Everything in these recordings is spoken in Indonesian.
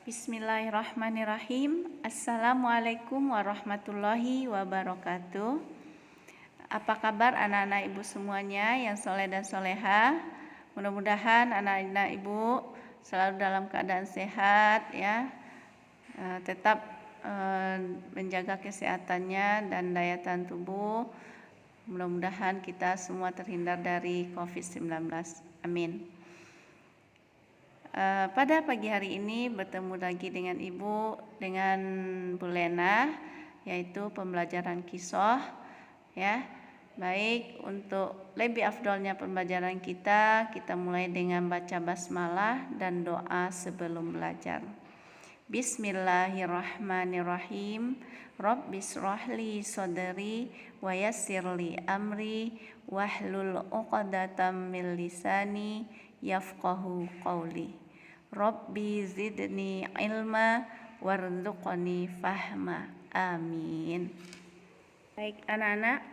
Bismillahirrahmanirrahim. Assalamualaikum warahmatullahi wabarakatuh. Apa kabar anak-anak ibu semuanya yang soleh dan soleha? Mudah-mudahan anak-anak ibu selalu dalam keadaan sehat ya. Tetap menjaga kesehatannya dan daya tahan tubuh. Mudah-mudahan kita semua terhindar dari COVID-19. Amin. Pada pagi hari ini bertemu lagi dengan Ibu dengan Bu Lena, yaitu pembelajaran Qisah ya. Baik, untuk lebih afdolnya pembelajaran kita mulai dengan baca basmalah dan doa sebelum belajar. Bismillahirrahmanirrahim. Rabbishrahli sadri wa yassirli amri wahlul 'uqdatam min lisani yafqahu qawli. Rabbi zidni ilma warzuqni fahma. Amin. Baik anak-anak,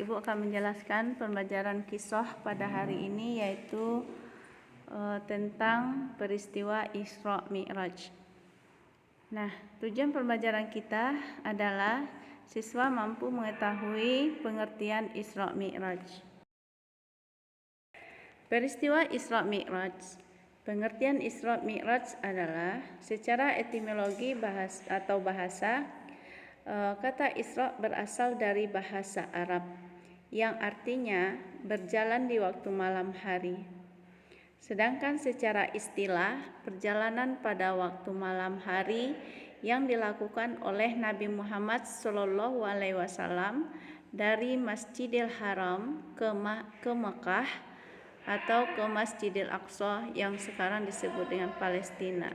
Ibu akan menjelaskan pembelajaran Qisah pada hari ini, yaitu tentang peristiwa Isra Mi'raj. Nah, tujuan pembelajaran kita adalah siswa mampu mengetahui pengertian Isra Mi'raj. Peristiwa Isra Mi'raj. Pengertian Isra Mi'raj adalah secara etimologi bahasa, kata Isra berasal dari bahasa Arab yang artinya berjalan di waktu malam hari. Sedangkan secara istilah, perjalanan pada waktu malam hari yang dilakukan oleh Nabi Muhammad SAW dari Masjidil Haram ke Mekah atau ke Masjidil Aqsa yang sekarang disebut dengan Palestina.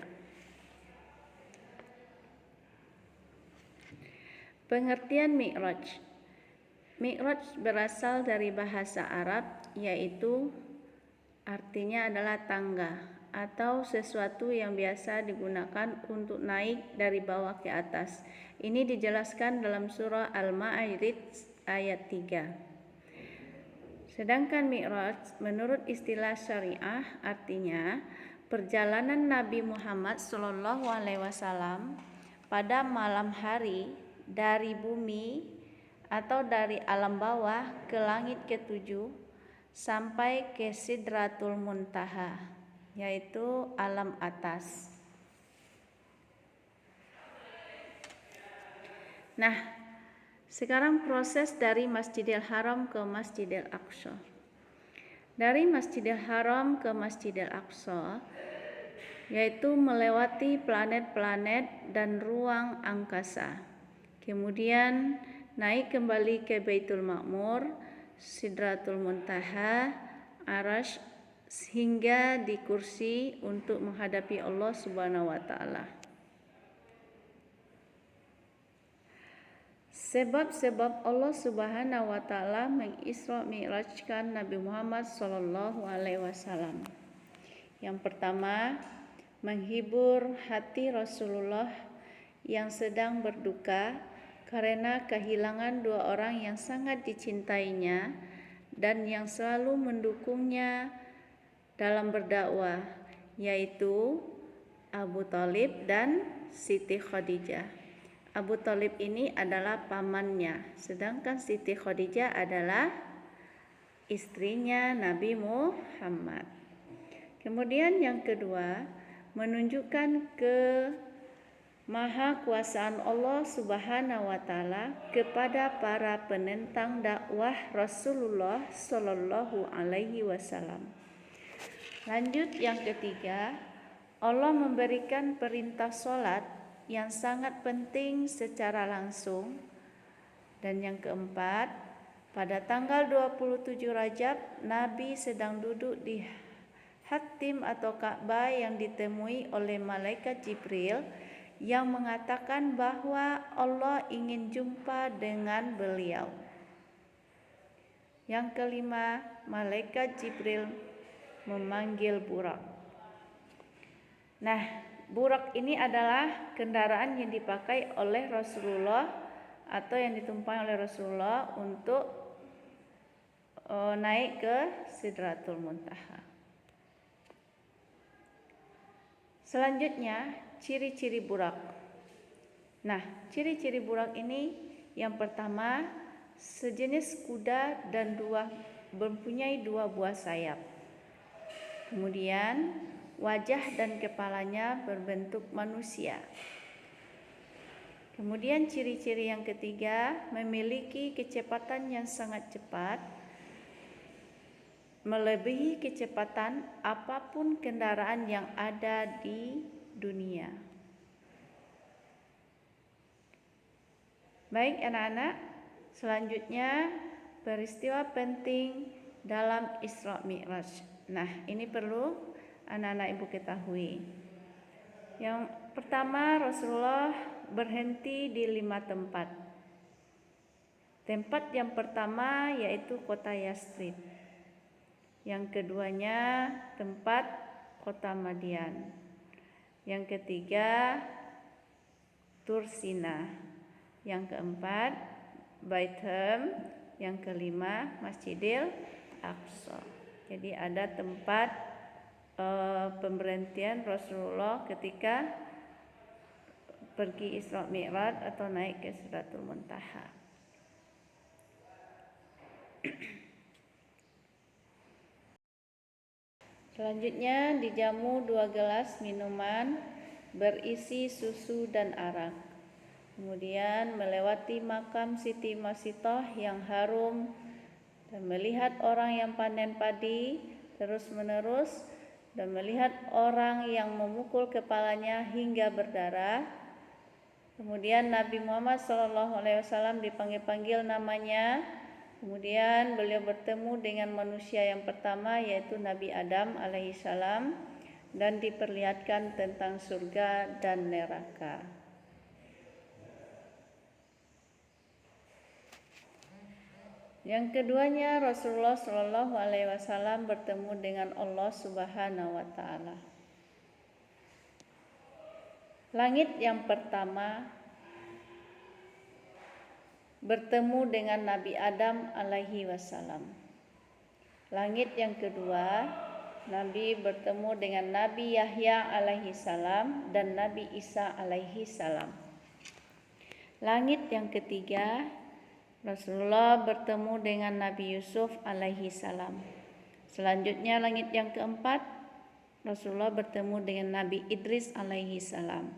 Pengertian Mi'raj. Mi'raj berasal dari bahasa Arab, yaitu artinya adalah tangga atau sesuatu yang biasa digunakan untuk naik dari bawah ke atas. Ini dijelaskan dalam surah Al-Ma'arij ayat 3. Sedangkan Mi'raj menurut istilah syariah artinya perjalanan Nabi Muhammad SAW pada malam hari dari bumi atau dari alam bawah ke langit ketujuh sampai ke Sidratul Muntaha, yaitu alam atas. Nah, sekarang proses dari Masjidil Haram ke Masjidil Aqsa. Dari Masjidil Haram ke Masjidil Aqsa, yaitu melewati planet-planet dan ruang angkasa. Kemudian naik kembali ke Baitul Ma'mur, Sidratul Muntaha, Arasy, hingga di kursi untuk menghadapi Allah Subhanahu wa taala. Sebab-sebab Allah Subhanahu wa taala mengisra mi'rajkan Nabi Muhammad SAW. Yang pertama, menghibur hati Rasulullah yang sedang berduka karena kehilangan dua orang yang sangat dicintainya dan yang selalu mendukungnya dalam berdakwah, yaitu Abu Thalib dan Siti Khadijah. Abu Thalib ini adalah pamannya, sedangkan Siti Khadijah adalah istrinya Nabi Muhammad. Kemudian yang kedua, menunjukkan Maha kuasaan Allah Subhanahu wa taala kepada para penentang dakwah Rasulullah sallallahu alaihi wasallam. Lanjut yang ketiga, Allah memberikan perintah salat yang sangat penting secara langsung. Dan yang keempat, pada tanggal 27 Rajab, Nabi sedang duduk di Hatim atau Ka'bah yang ditemui oleh malaikat Jibril yang mengatakan bahwa Allah ingin jumpa dengan beliau. Yang kelima, malaikat Jibril memanggil Burak. Nah, Burak ini adalah kendaraan yang dipakai oleh Rasulullah atau yang ditumpangi oleh Rasulullah untuk naik ke Sidratul Muntaha. Selanjutnya, ciri-ciri burak. Nah, ciri-ciri burak ini yang pertama, sejenis kuda dan mempunyai 2 buah sayap. Kemudian, wajah dan kepalanya berbentuk manusia. Kemudian ciri-ciri yang ketiga, memiliki kecepatan yang sangat cepat, melebihi kecepatan apapun kendaraan yang ada di dunia. Baik anak-anak, selanjutnya peristiwa penting dalam Isra Mi'raj. Nah, ini perlu anak-anak ibu ketahui. Yang pertama, Rasulullah berhenti di 5 tempat. Tempat yang pertama yaitu kota Yathrib. Yang keduanya tempat kota Madian. Yang ketiga Tursina. Yang keempat Baitem. Yang kelima Masjidil Aqsa. Jadi ada tempat pemberhentian Rasulullah ketika pergi Isra Mi'raj atau naik ke Sidratul Muntaha. Selanjutnya dijamu 2 gelas minuman berisi susu dan arak. Kemudian melewati makam Siti Masitoh yang harum dan melihat orang yang panen padi terus-menerus dan melihat orang yang memukul kepalanya hingga berdarah. Kemudian Nabi Muhammad SAW dipanggil-panggil namanya. Kemudian beliau bertemu dengan manusia yang pertama yaitu Nabi Adam alaihissalam dan diperlihatkan tentang surga dan neraka. Yang keduanya Rasulullah SAW bertemu dengan Allah Subhanahu wa taala. Langit yang pertama bertemu dengan Nabi Adam alaihi wasallam. Langit yang kedua, Nabi bertemu dengan Nabi Yahya alaihi salam dan Nabi Isa alaihi salam. Langit yang ketiga, Rasulullah bertemu dengan Nabi Yusuf alaihi salam. Selanjutnya langit yang keempat, Rasulullah bertemu dengan Nabi Idris alaihi salam.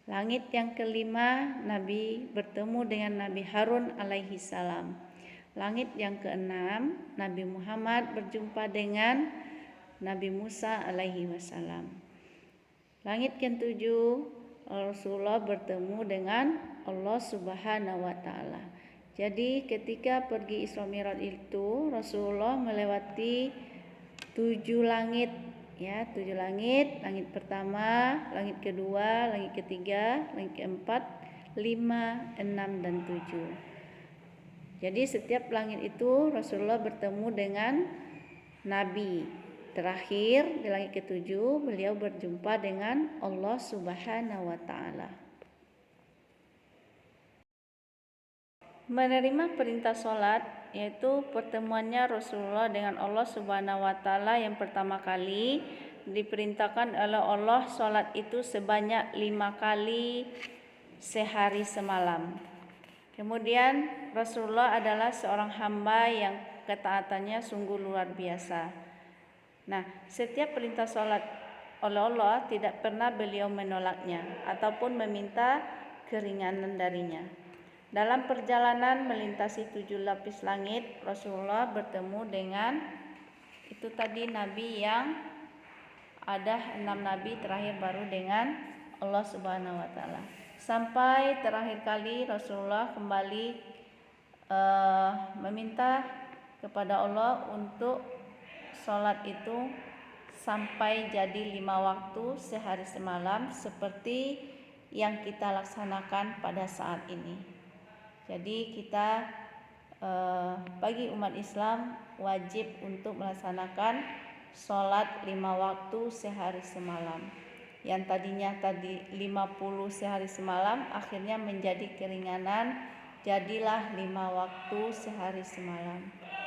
Langit yang kelima, Nabi bertemu dengan Nabi Harun alaihi salam. Langit yang keenam, Nabi Muhammad berjumpa dengan Nabi Musa alaihi wasallam. Langit yang ketujuh, Rasulullah bertemu dengan Allah Subhanahu wa taala. Jadi ketika pergi Isra Mi'raj itu Rasulullah melewati 7 langit. Ya, 7 langit, langit pertama, langit kedua, langit ketiga, langit keempat, 5, 6, dan 7. Jadi setiap langit itu Rasulullah bertemu dengan Nabi. Terakhir di langit ketujuh beliau berjumpa dengan Allah Subhanahu wa taala. Menerima perintah sholat yaitu pertemuannya Rasulullah dengan Allah Subhanahu wa taala yang pertama kali diperintahkan oleh Allah sholat itu sebanyak 5 kali sehari semalam. Kemudian Rasulullah adalah seorang hamba yang ketaatannya sungguh luar biasa. Nah, setiap perintah sholat oleh Allah tidak pernah beliau menolaknya ataupun meminta keringanan darinya. Dalam perjalanan melintasi 7 lapis langit, Rasulullah bertemu dengan itu tadi Nabi yang ada 6 Nabi, terakhir baru dengan Allah Subhanahu wa taala. Sampai terakhir kali Rasulullah kembali meminta kepada Allah untuk sholat itu sampai jadi 5 waktu sehari semalam seperti yang kita laksanakan pada saat ini. Jadi kita bagi umat Islam wajib untuk melaksanakan sholat 5 waktu sehari semalam. Yang tadinya 50 sehari semalam akhirnya menjadi keringanan, jadilah 5 waktu sehari semalam.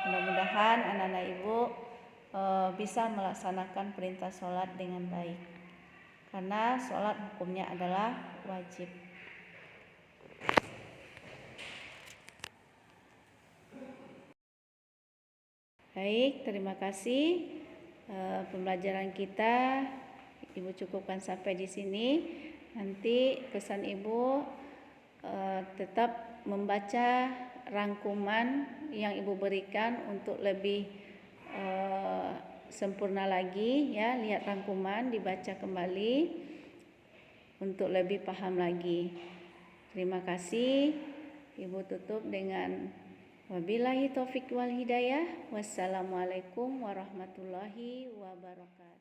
Mudah-mudahan anak-anak ibu bisa melaksanakan perintah sholat dengan baik. karena sholat hukumnya adalah wajib. Baik, terima kasih. Pembelajaran kita Ibu cukupkan sampai di sini. Nanti pesan Ibu tetap membaca rangkuman yang Ibu berikan untuk lebih sempurna lagi ya. Lihat rangkuman, dibaca kembali untuk lebih paham lagi. Terima kasih. Ibu tutup dengan wabillahi taufik wal hidayah. Wassalamualaikum warahmatullahi wabarakatuh.